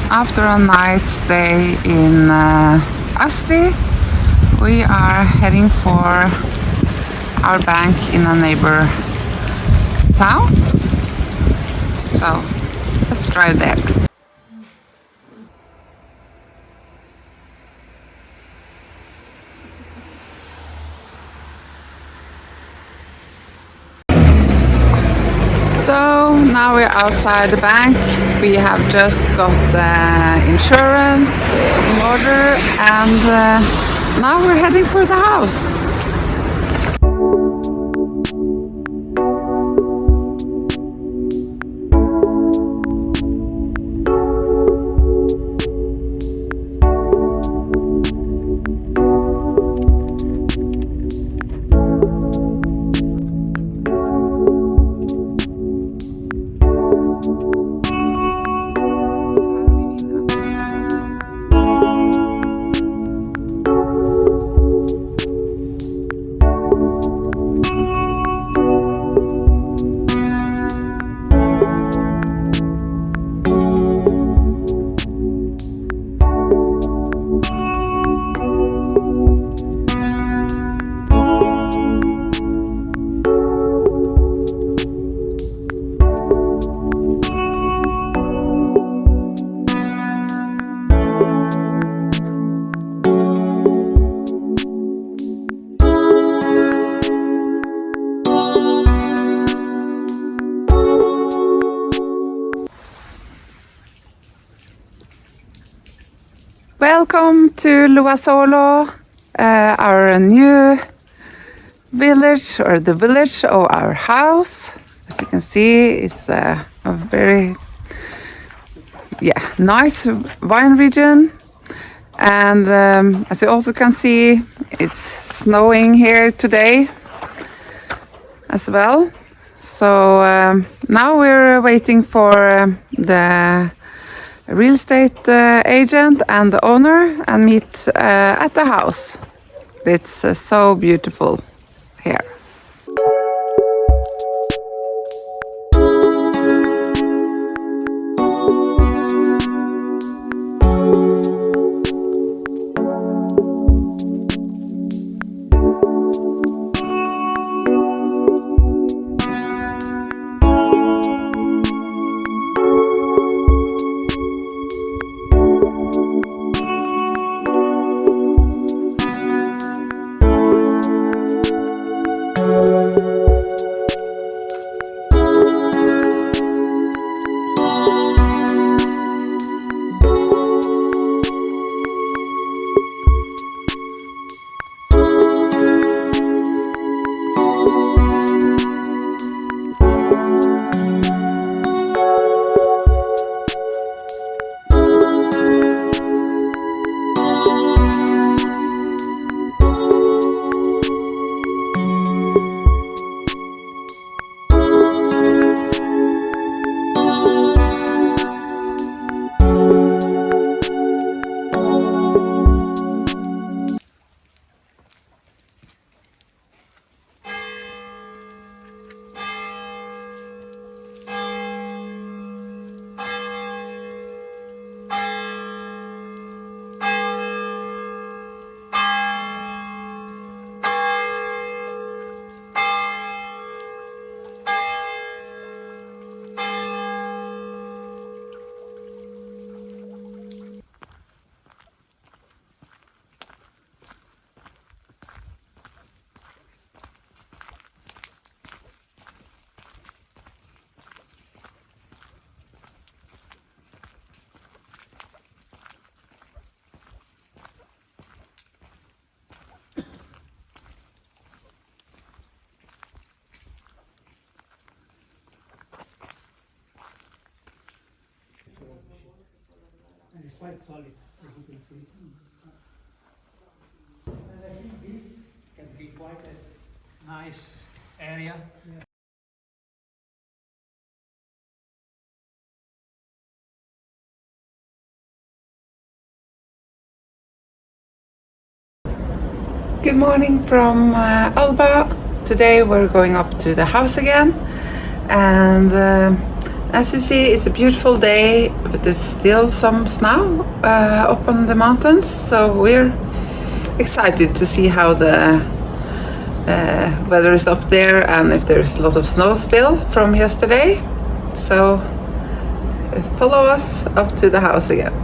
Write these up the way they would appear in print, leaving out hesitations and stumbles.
After a night stay in Asti, we are heading for our bank in a neighbor town. So let's drive there. So now we're outside the bank. We have just got the insurance in order, and now we're heading for the house. Welcome to Luasolo, our new village, or the village of our house. As you can see, it's a very nice wine region, and as you also can see, it's snowing here today as well. So now we're waiting for the real estate agent and the owner and meet at the house. It's so beautiful here. And it's quite solid, as you can see. And I think this can be quite a nice area. Yeah. Good morning from Alba. Today we're going up to the house again, and as you see, it's a beautiful day, but there's still some snow up on the mountains, so we're excited to see how the weather is up there and if there's a lot of snow still from yesterday. So follow us up to the house again.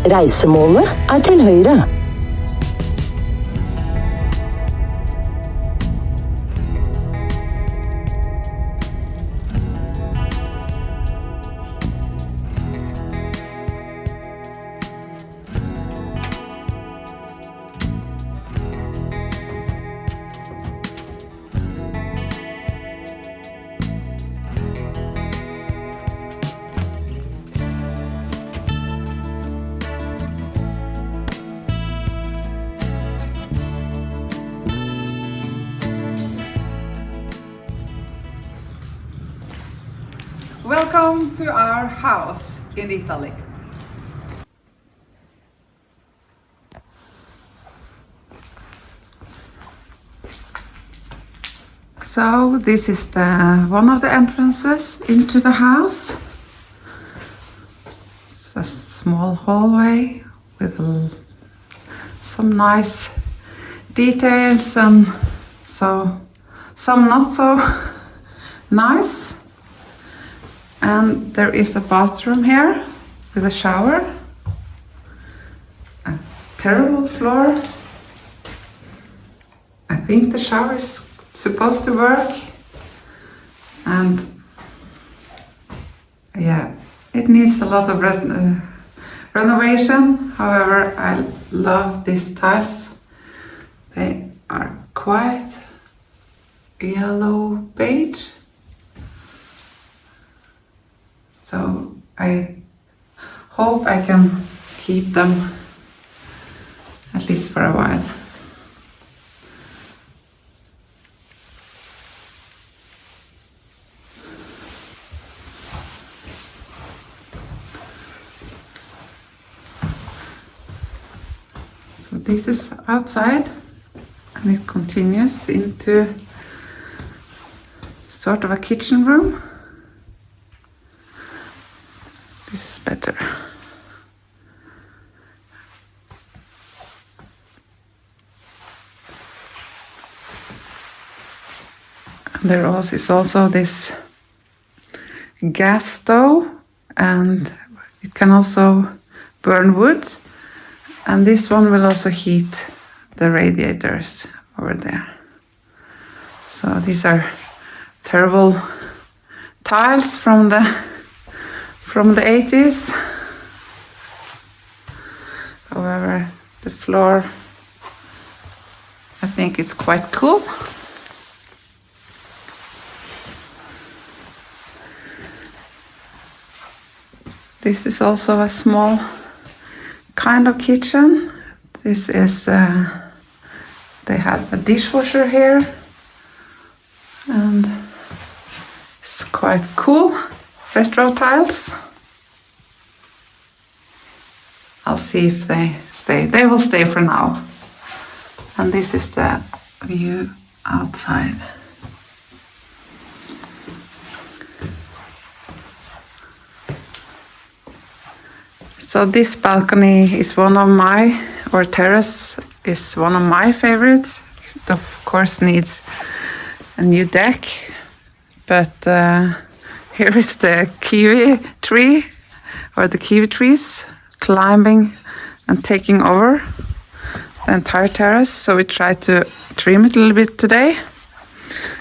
Reisemålet til høyre. Welcome to our house in Italy. So this is one of the entrances into the house. It's a small hallway with some nice details and some not so nice. And there is a bathroom here with a shower, a terrible floor. I think the shower is supposed to work, and yeah, it needs a lot of renovation. However, I love these tiles. They are quite yellow beige. So I hope I can keep them at least for a while. So this is outside, and it continues into sort of a kitchen room. This is better. And there is also this gas stove, and it can also burn wood. And this one will also heat the radiators over there. So these are terrible tiles from the 80s. However, the floor, I think it's quite cool. This is also a small kind of kitchen. This is, they have a dishwasher here, and it's quite cool. Retro tiles. I'll see if they stay. They will stay for now. And this is the view outside. So this balcony is terrace is one of my favorites. It of course needs a new deck, but here is the kiwi tree, or the kiwi trees, climbing and taking over the entire terrace. So we tried to trim it a little bit today.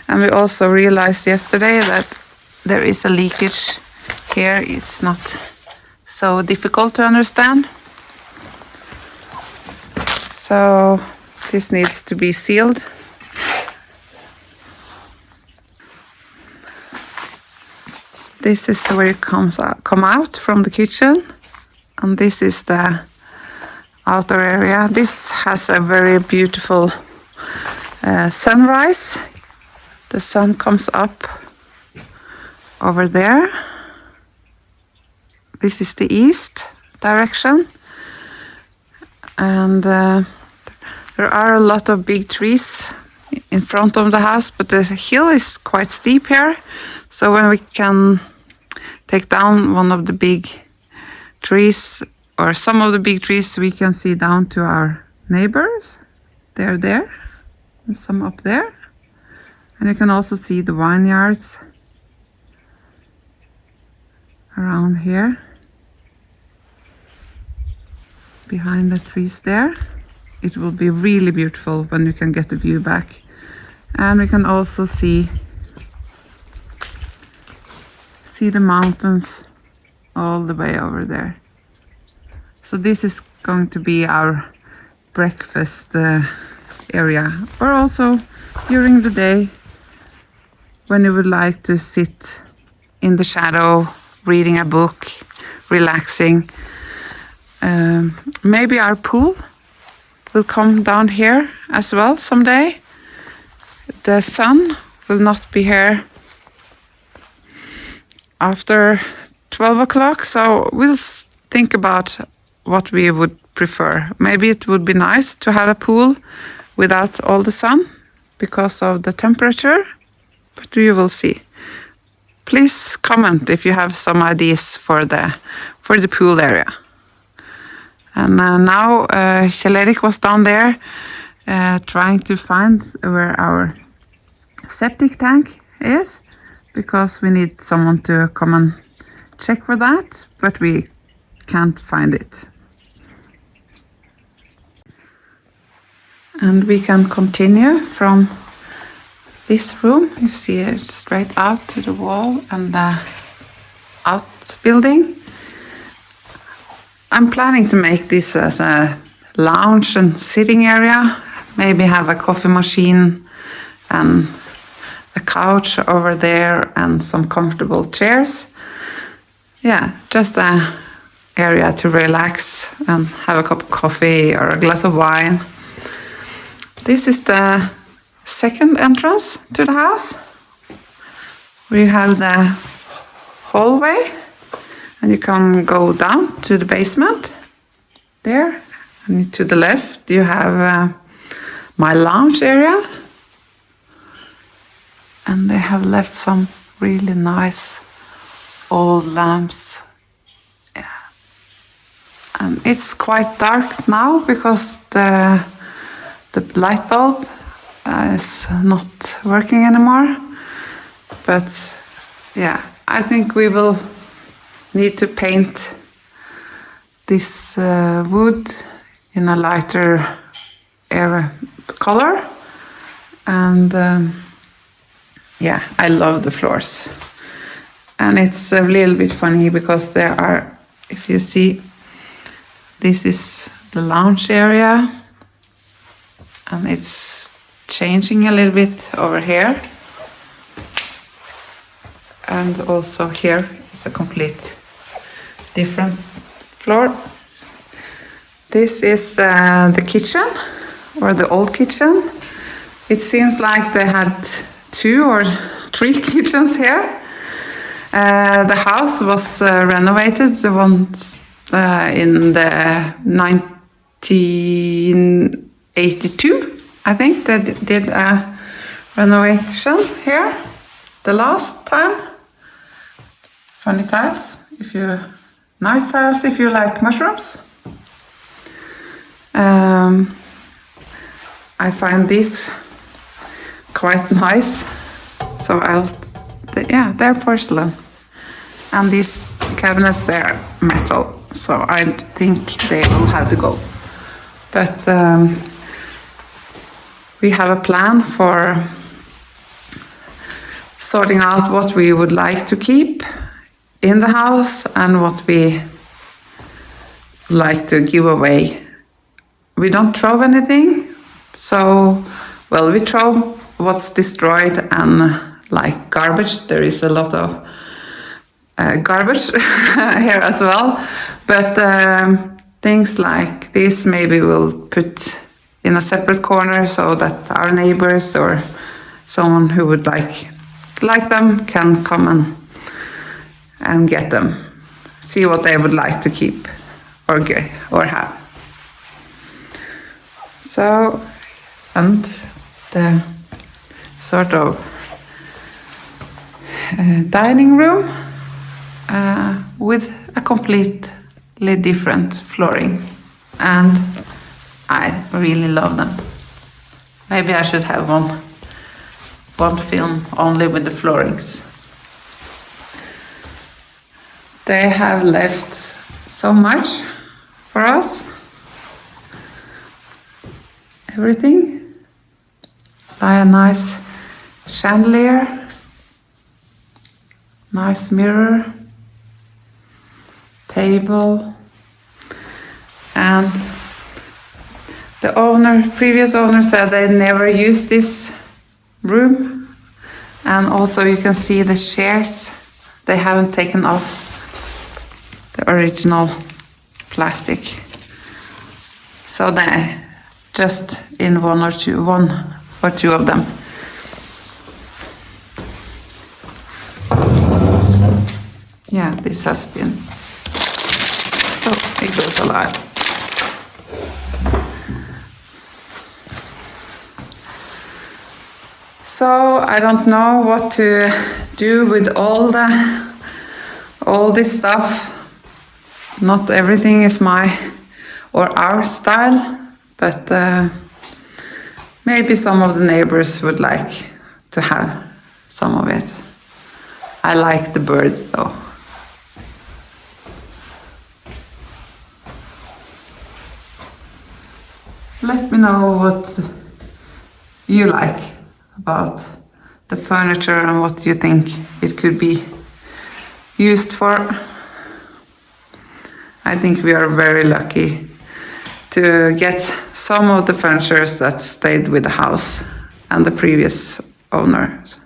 And we also realized yesterday that there is a leakage here. It's not so difficult to understand. So this needs to be sealed. This is where it come out from the kitchen, and this is the outer area. This has a very beautiful sunrise. The sun comes up over there. This is the east direction, and there are a lot of big trees in front of the house, but the hill is quite steep here. So when we can take down one of the big trees, or some of the big trees, we can see down to our neighbors. They're there, and some up there. And you can also see the vineyards around here, behind the trees there. It will be really beautiful when you can get the view back. And we can also see the mountains all the way over there. So this is going to be our breakfast area, or also during the day when you would like to sit in the shadow, reading a book, relaxing. Maybe our pool will come down here as well someday. The sun will not be here after 12 o'clock, so we'll think about what we would prefer. Maybe it would be nice to have a pool without all the sun because of the temperature, but we will see. Please comment if you have some ideas for the pool area. And now Kjell-Erik was down there trying to find where our septic tank is, because we need someone to come and check for that, but we can't find it. And we can continue from this room. You see it straight out to the wall and the outbuilding. I'm planning to make this as a lounge and sitting area. Maybe have a coffee machine and a couch over there and some comfortable chairs. Yeah, just an area to relax and have a cup of coffee or a glass of wine. This is the second entrance to the house. We have the hallway, and you can go down to the basement there. And to the left you have my lounge area, and they have left some really nice old lamps. Yeah. And it's quite dark now because the light bulb is not working anymore. But yeah, I think we will need to paint this wood in a lighter color. And yeah, I love the floors. And it's a little bit funny because there are, if you see, this is the lounge area, and it's changing a little bit over here. And also here is a complete different floor. This is the kitchen, or the old kitchen. It seems like they had 2 or 3 kitchens here. The house was renovated once in the 1982. I think they did a renovation here the last time. Funny tiles, if you Nice tiles if you like mushrooms. I find these quite nice. So yeah, they're porcelain. And these cabinets, they're metal. So I think they will have to go. But we have a plan for sorting out what we would like to keep in the house and what we like to give away. We don't throw anything, so, well, we throw what's destroyed and like garbage. There is a lot of garbage here as well, but things like this maybe we'll put in a separate corner so that our neighbors or someone who would like them can come and get them, see what they would like to keep or have. So, and the sort of dining room with a completely different flooring, and I really love them. Maybe I should have one film only with the floorings. They have left so much for us. Everything. Like a nice chandelier, nice mirror, table, and the previous owner said they never used this room, and also you can see the chairs, they haven't taken off the original plastic, so they just in one or two of them. Yeah, this has been, oh, it goes alive. So I don't know what to do with all this stuff. Not everything is my or our style, but maybe some of the neighbors would like to have some of it. I like the birds though. Let me know what you like about the furniture and what you think it could be used for. I think we are very lucky to get some of the furniture that stayed with the house and the previous owners.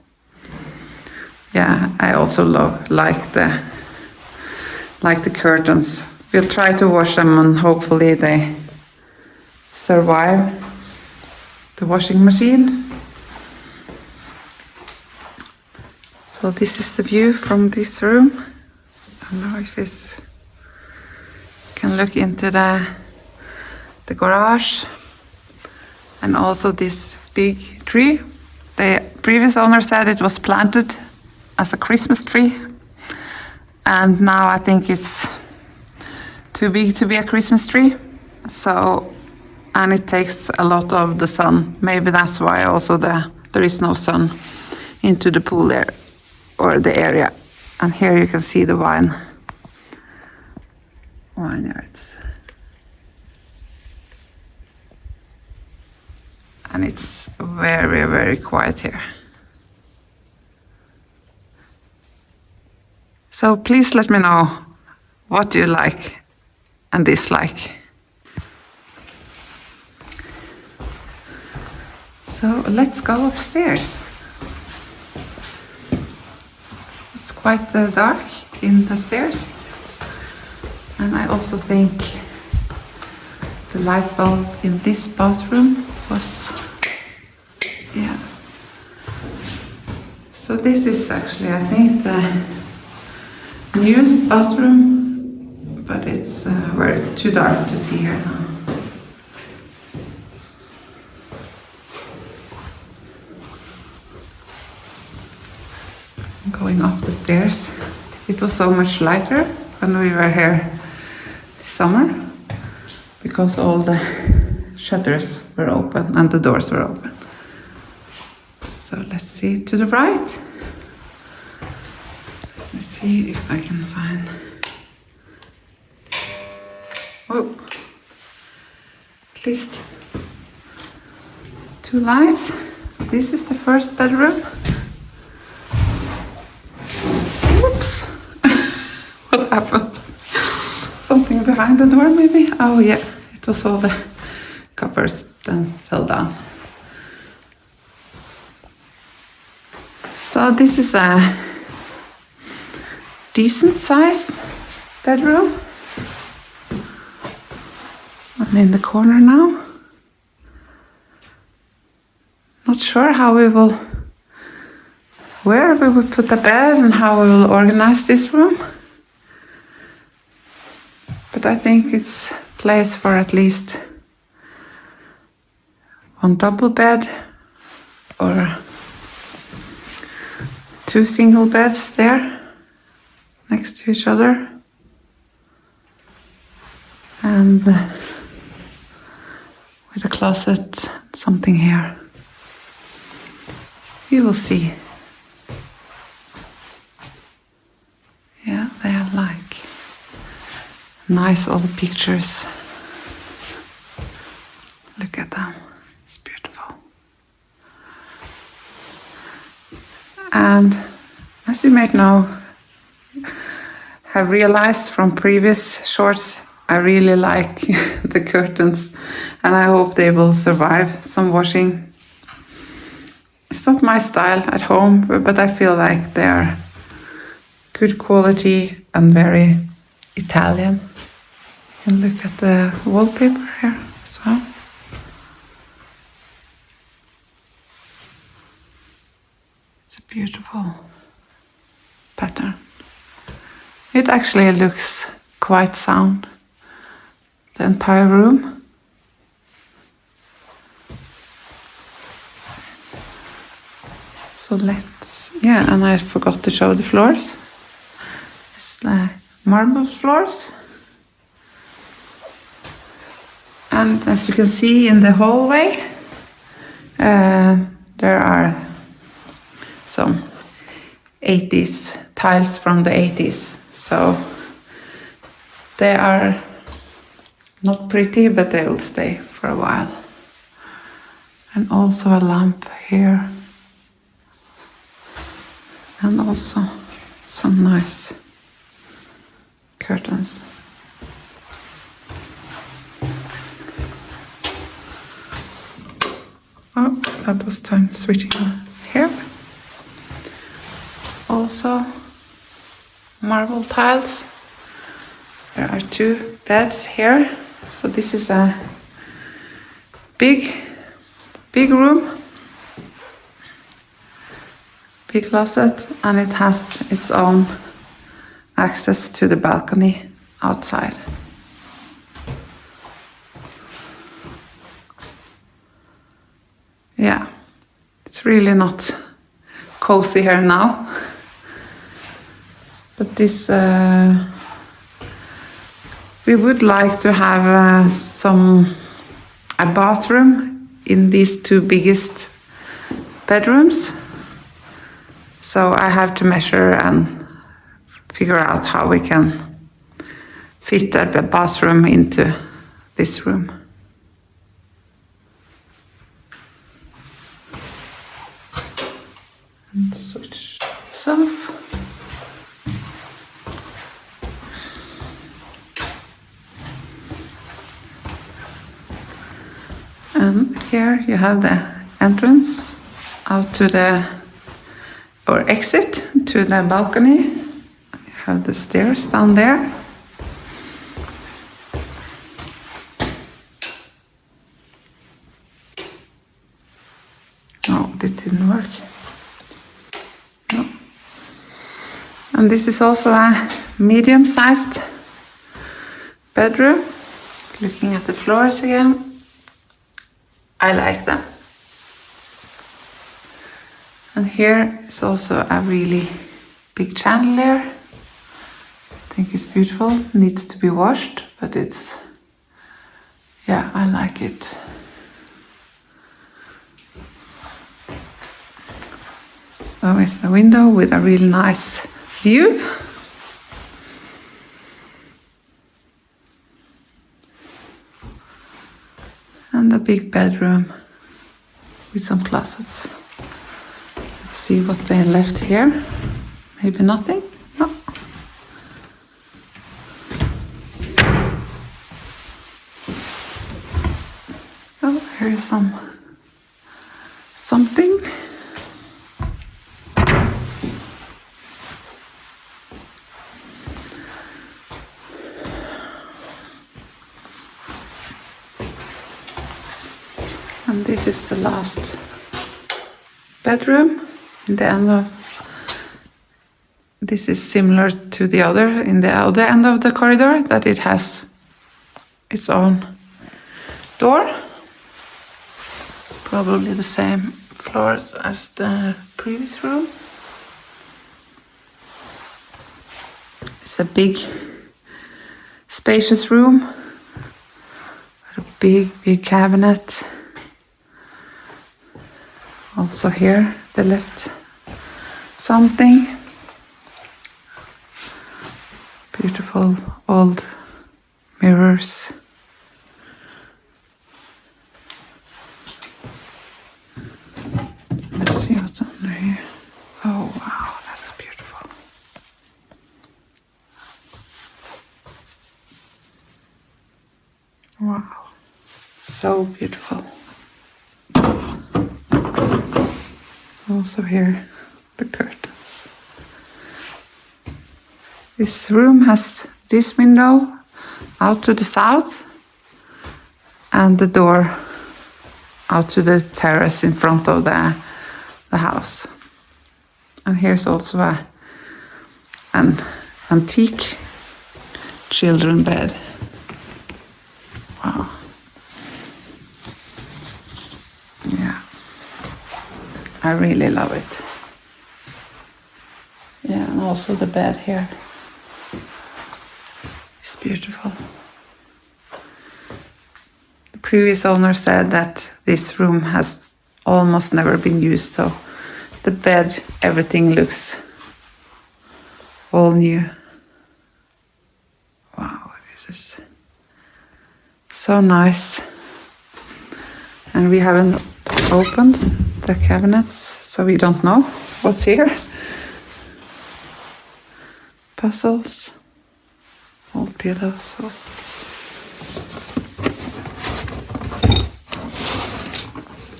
Yeah, I also like the curtains. We'll try to wash them and hopefully they survive the washing machine. So this is the view from this room. I don't know if you can look into the garage, and also this big tree. The previous owner said it was planted as a Christmas tree, and now I think it's too big to be a Christmas tree. So, and it takes a lot of the sun. Maybe that's why also there is no sun into the pool there or the area. And here you can see the vineyards. And it's very, very quiet here. So please let me know what you like and dislike. So let's go upstairs. It's quite dark in the stairs. And I also think the light bulb in this bathroom was, yeah. So this is actually, I think, the newest bathroom, but it's very too dark to see here now. Going up the stairs, it was so much lighter. when we were here this summer because all the shutters were open and the doors were open. So let's see to the right. Let's see if I can find. Oh, at least 2 lights. So this is the first bedroom. Oops. What happened? Something behind the door maybe? Oh yeah, it was all the covers then fell down. So this is a decent sized bedroom. And in the corner now. Not sure how where we will put the bed and how we will organize this room. But I think it's place for at least 1 double bed or 2 single beds there next to each other. And with a closet, something here. You will see. Yeah, they are like nice old pictures. Look at them. It's beautiful. And as you may know, have realized from previous shorts, I really like the curtains and I hope they will survive some washing. It's not my style at home, but I feel like they are good quality and very Italian. You can look at the wallpaper here as well. It's a beautiful pattern. It actually looks quite sound, the entire room. So and I forgot to show the floors. It's the marble floors. And as you can see in the hallway, there are some 80s tiles from the 80s. So they are not pretty, but they will stay for a while. And also a lamp here. And also some nice curtains. Oh, that was time switching on here. Also marble tiles. There are 2 beds here. So this is a big room. Big closet, and it has its own access to the balcony outside. Yeah, it's really not cozy here now. But this, we would like to have a bathroom in these 2 biggest bedrooms. So I have to measure and figure out how we can fit the bathroom into this room. And switch this off. And here you have the entrance out to or exit to the balcony. You have the stairs down there. Oh, that didn't work. No. And this is also a medium-sized bedroom. Looking at the floors again, I like them. And here is also a really big chandelier think it's beautiful. Needs to be washed, but it's, yeah, I like it. So it's a window with a really nice view. And a big bedroom with some closets. Let's see what they left here. Maybe nothing? No. Oh, here's something. And this is the last bedroom in the end of. This is similar to the other in the other end of the corridor, that it has its own door. Probably the same floors as the previous room. It's a big, spacious room. A big cabinet. Also here they left something. Beautiful old mirrors. Let's see what's under here. Oh wow, that's beautiful. Wow, so beautiful. Also here, the curtains. This room has this window out to the south and the door out to the terrace in front of the house. And here's also an antique children bed. Wow. Yeah. I really love it. Yeah, and also the bed here. It's beautiful. The previous owner said that this room has almost never been used, so the bed, everything looks all new. Wow, this is so nice. And we haven't opened the cabinets, so we don't know what's here. Puzzles. Old pillows. What's this?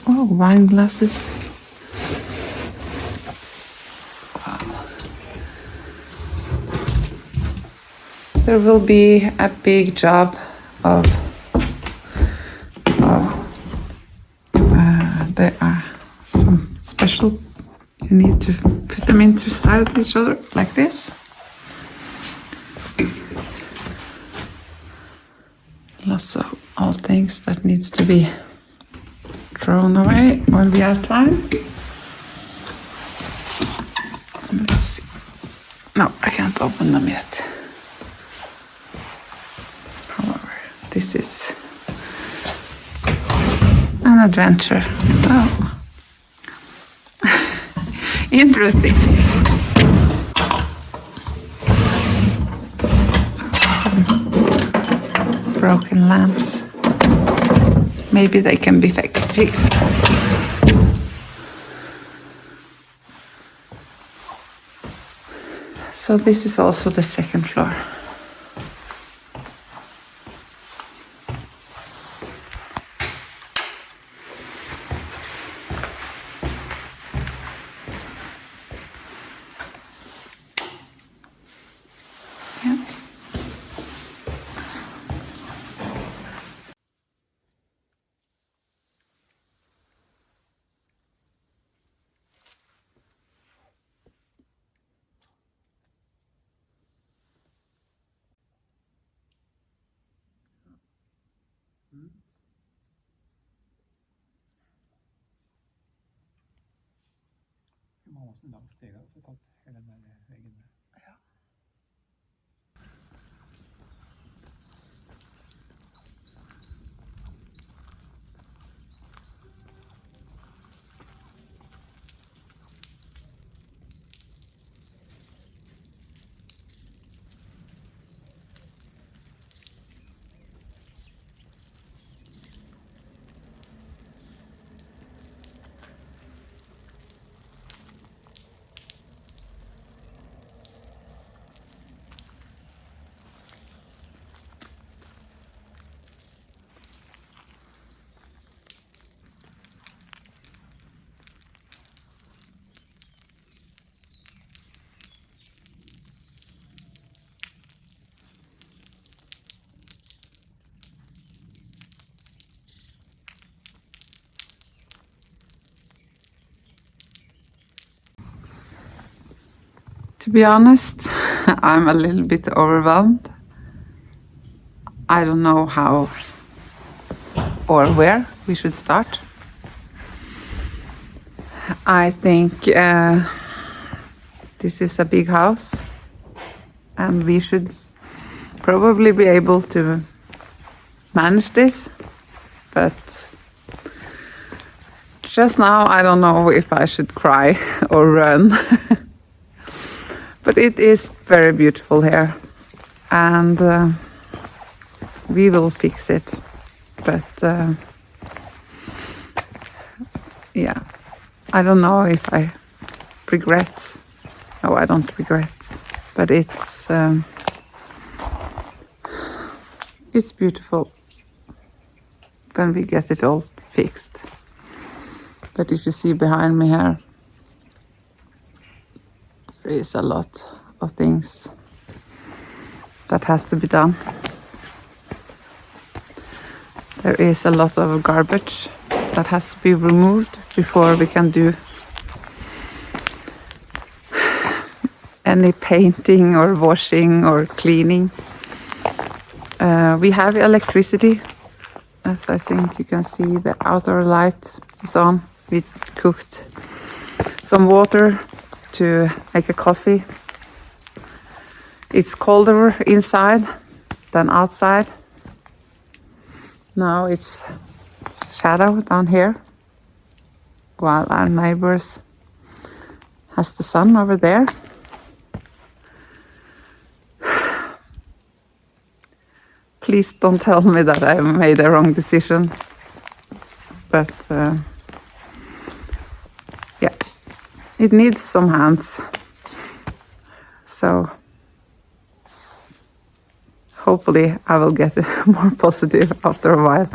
Oh, wine glasses. Wow. There will be a big job of there are some special, you need to put them into side each other like this. Lots of old things that needs to be thrown away when we have time. Let's see. No, I can't open them yet. However, this is an adventure. Oh, interesting. Broken lamps. Maybe they can be fixed. So this is also the second floor. Yeah. Vi må ha en lang stige for å ta hele den der veggen der. To be honest, I'm a little bit overwhelmed. I don't know how or where we should start. I think this is a big house and we should probably be able to manage this, but just now I don't know if I should cry or run. But it is very beautiful here and we will fix it. But yeah, I don't know if I regret. No, I don't regret, but it's beautiful when we get it all fixed. But if you see behind me here, there is a lot of things that has to be done. There is a lot of garbage that has to be removed before we can do any painting or washing or cleaning. We have electricity, as I think you can see the outdoor light is on. We cooked some water to make a coffee. It's colder inside than outside. Now it's shadow down here, while our neighbors has the sun over there. Please don't tell me that I made a wrong decision. But yeah, it needs some hands. So hopefully I will get more positive after a while.